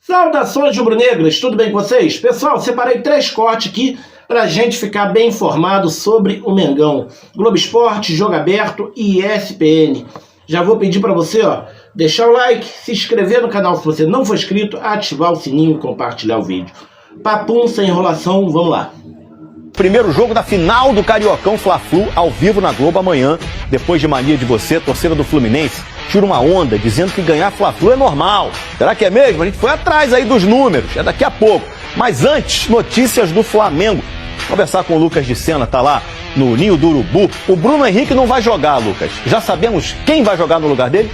Saudações rubro-negras, tudo bem com vocês? Pessoal, separei 3 cortes aqui pra gente ficar bem informado sobre o Mengão. Globo Esporte, Jogo Aberto e ESPN. Já vou pedir pra você, deixar o like, se inscrever no canal se você não for inscrito, ativar o sininho e compartilhar o vídeo. Papum, sem enrolação, vamos lá. Primeiro jogo da final do Cariocão Fla-Flu, ao vivo na Globo amanhã. Depois de mania de você, torcida do Fluminense, tira uma onda dizendo que ganhar Fla-Flu é normal. Será que é mesmo? A gente foi atrás aí dos números, é daqui a pouco. Mas antes, notícias do Flamengo. Vou conversar com o Lucas de Sena, tá lá no Ninho do Urubu. O Bruno Henrique não vai jogar, Lucas. Já sabemos quem vai jogar no lugar dele?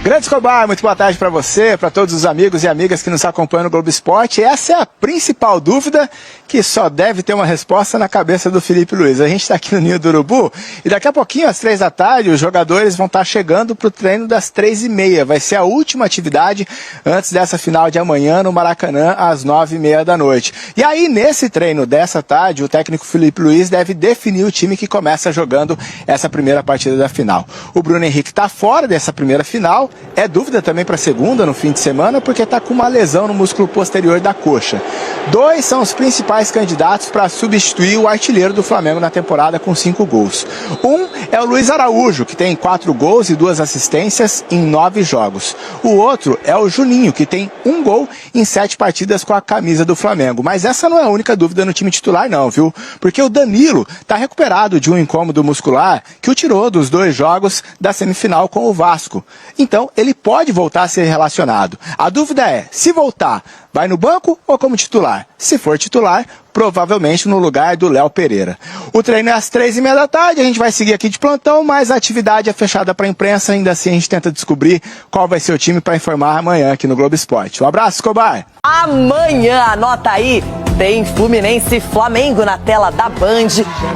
Grande Escobar, muito boa tarde para você, para todos os amigos e amigas que nos acompanham no Globo Esporte. Essa é a principal dúvida que só deve ter uma resposta na cabeça do Felipe Luiz. A gente está aqui no Ninho do Urubu e daqui a pouquinho, às 3 da tarde, os jogadores vão estar chegando para o treino das 3h30. Vai ser a última atividade antes dessa final de amanhã no Maracanã, às 9h30 da noite. E aí, nesse treino dessa tarde, o técnico Felipe Luiz deve definir o time que começa jogando essa primeira partida da final. O Bruno Henrique está fora dessa primeira final. É dúvida também para a segunda no fim de semana, porque está com uma lesão no músculo posterior da coxa. 2 são os principais candidatos para substituir o artilheiro do Flamengo na temporada com 5 gols. Um é o Luiz Araújo, que tem 4 gols e 2 assistências em 9 jogos. O outro é o Juninho, que tem 1 gol em 7 partidas com a camisa do Flamengo. Mas essa não é a única dúvida no time titular não, viu? Porque o Danilo está recuperado de um incômodo muscular que o tirou dos 2 jogos da semifinal com o Vasco. Então, ele pode voltar a ser relacionado. A dúvida é, se voltar, vai no banco ou como titular? Se for titular, provavelmente no lugar do Léo Pereira. O treino é às 3h30 da tarde, a gente vai seguir aqui de plantão, mas a atividade é fechada para a imprensa, ainda assim a gente tenta descobrir qual vai ser o time para informar amanhã aqui no Globo Esporte. Um abraço, Escobar! Amanhã, anota aí, tem Fluminense e Flamengo na tela da Band.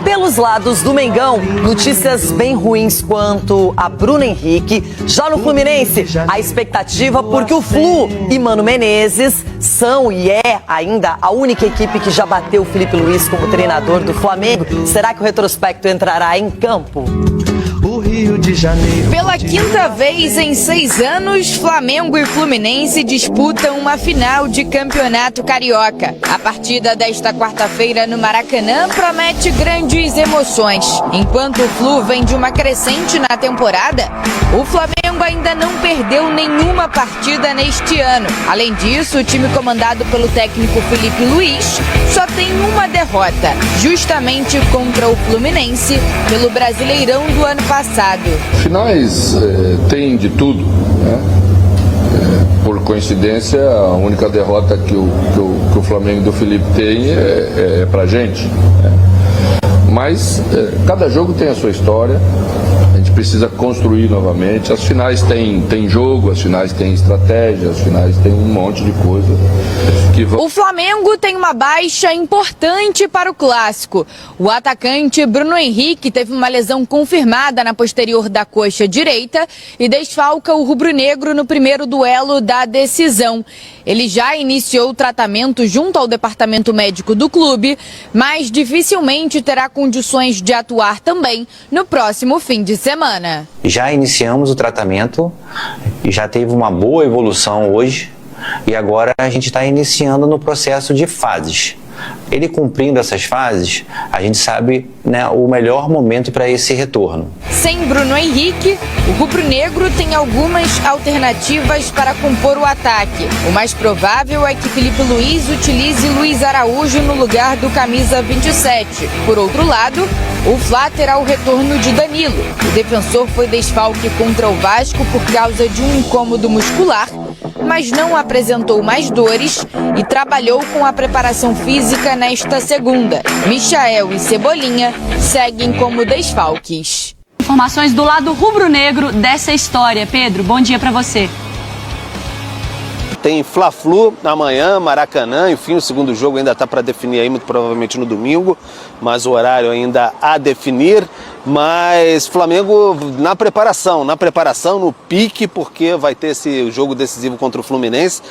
Pelos lados do Mengão, notícias bem ruins quanto a Bruno Henrique. Já no Fluminense, a expectativa porque o Flu e Mano Menezes são e é ainda a única equipe que já bateu o Felipe Luiz como treinador do Flamengo. Será que o retrospecto entrará em campo? Rio de Janeiro. Pela 5ª vez em 6 anos, Flamengo e Fluminense disputam uma final de campeonato carioca. A partida desta quarta-feira no Maracanã promete grandes emoções. Enquanto o Flu vem de uma crescente na temporada, o Flamengo ainda não perdeu nenhuma partida neste ano. Além disso, o time comandado pelo técnico Felipe Luiz só tem uma derrota, justamente contra o Fluminense, pelo Brasileirão do ano passado. Finais tem de tudo, né? Por coincidência, a única derrota que o Flamengo do Felipe tem é pra gente, né? Mas cada jogo tem a sua história, a gente precisa construir novamente. As finais têm jogo, as finais têm estratégia, as finais têm um monte de coisa que vão... O Flamengo tem uma baixa importante para o clássico. O atacante Bruno Henrique teve uma lesão confirmada na posterior da coxa direita e desfalca o rubro-negro no primeiro duelo da decisão. Ele já iniciou o tratamento junto ao departamento médico do clube, mas dificilmente terá condições de atuar também no próximo fim de semana. Já iniciamos o tratamento, já teve uma boa evolução hoje e agora a gente está iniciando no processo de fases. Ele cumprindo essas fases, a gente sabe, né, o melhor momento para esse retorno. Sem Bruno Henrique, o rubro-negro tem algumas alternativas para compor o ataque. O mais provável é que Felipe Luiz utilize Luiz Araújo no lugar do camisa 27. Por outro lado, o Fla terá o retorno de Danilo. O defensor foi desfalque contra o Vasco por causa de um incômodo muscular, mas não apresentou mais dores e trabalhou com a preparação física nesta segunda. Michael e Cebolinha seguem como desfalques. Informações do lado rubro-negro dessa história. Pedro, bom dia para você. Tem Fla-Flu amanhã, Maracanã, enfim, o segundo jogo ainda está para definir aí, muito provavelmente no domingo, mas o horário ainda a definir. Mas Flamengo na preparação, no pique, porque vai ter esse jogo decisivo contra o Fluminense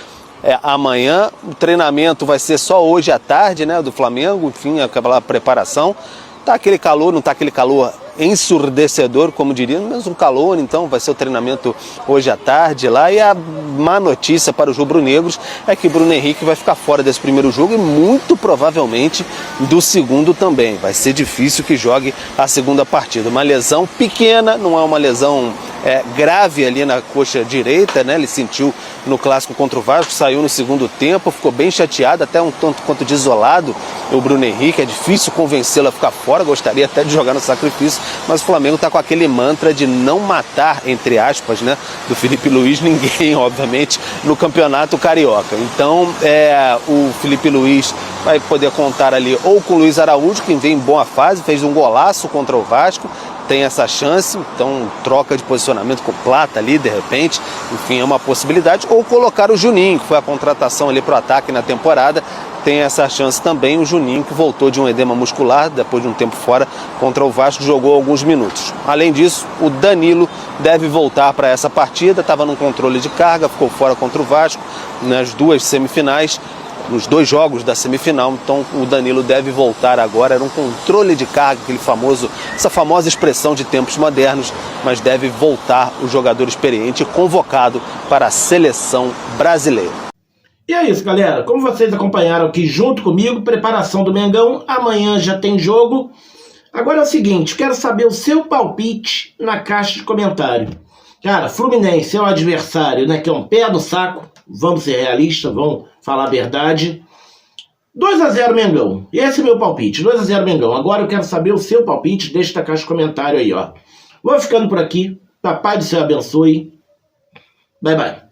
amanhã. O treinamento vai ser só hoje à tarde, né, do Flamengo, enfim, aquela preparação. Tá aquele calor, não tá aquele calor ensurdecedor, como diria, mas um calor, então vai ser o treinamento hoje à tarde lá. E a má notícia para os rubro-negros é que Bruno Henrique vai ficar fora desse primeiro jogo e muito provavelmente do segundo também. Vai ser difícil que jogue a segunda partida. Uma lesão pequena, não é uma lesão grave ali na coxa direita, né? Ele sentiu no clássico contra o Vasco, saiu no segundo tempo, ficou bem chateado, até um tanto quanto desolado o Bruno Henrique. É difícil convencê-lo a ficar fora, gostaria até de jogar no sacrifício, mas o Flamengo está com aquele mantra de não matar, entre aspas, né, do Felipe Luiz, ninguém, obviamente, no Campeonato Carioca. Então, o Felipe Luiz vai poder contar ali ou com o Luiz Araújo, que vem em boa fase, fez um golaço contra o Vasco, tem essa chance, então troca de posicionamento com Plata ali, de repente, enfim, é uma possibilidade, ou colocar o Juninho, que foi a contratação ali para o ataque na temporada, tem essa chance também, o Juninho, que voltou de um edema muscular, depois de um tempo fora contra o Vasco, jogou alguns minutos. Além disso, o Danilo deve voltar para essa partida, estava num controle de carga, ficou fora contra o Vasco, nas duas semifinais, nos dois jogos da semifinal, então o Danilo deve voltar agora. Era um controle de carga, essa famosa expressão de tempos modernos, mas deve voltar o jogador experiente convocado para a seleção brasileira. E é isso, galera. Como vocês acompanharam aqui junto comigo, preparação do Mengão, amanhã já tem jogo. Agora é o seguinte, quero saber o seu palpite na caixa de comentário. Cara, Fluminense é um adversário, né, que é um pé no saco, vamos ser realistas, vamos falar a verdade. 2-0 Mengão, esse é meu palpite, 2-0 Mengão. Agora eu quero saber o seu palpite, deixa na caixa de comentário aí, ó. Vou ficando por aqui, papai do céu abençoe, bye bye.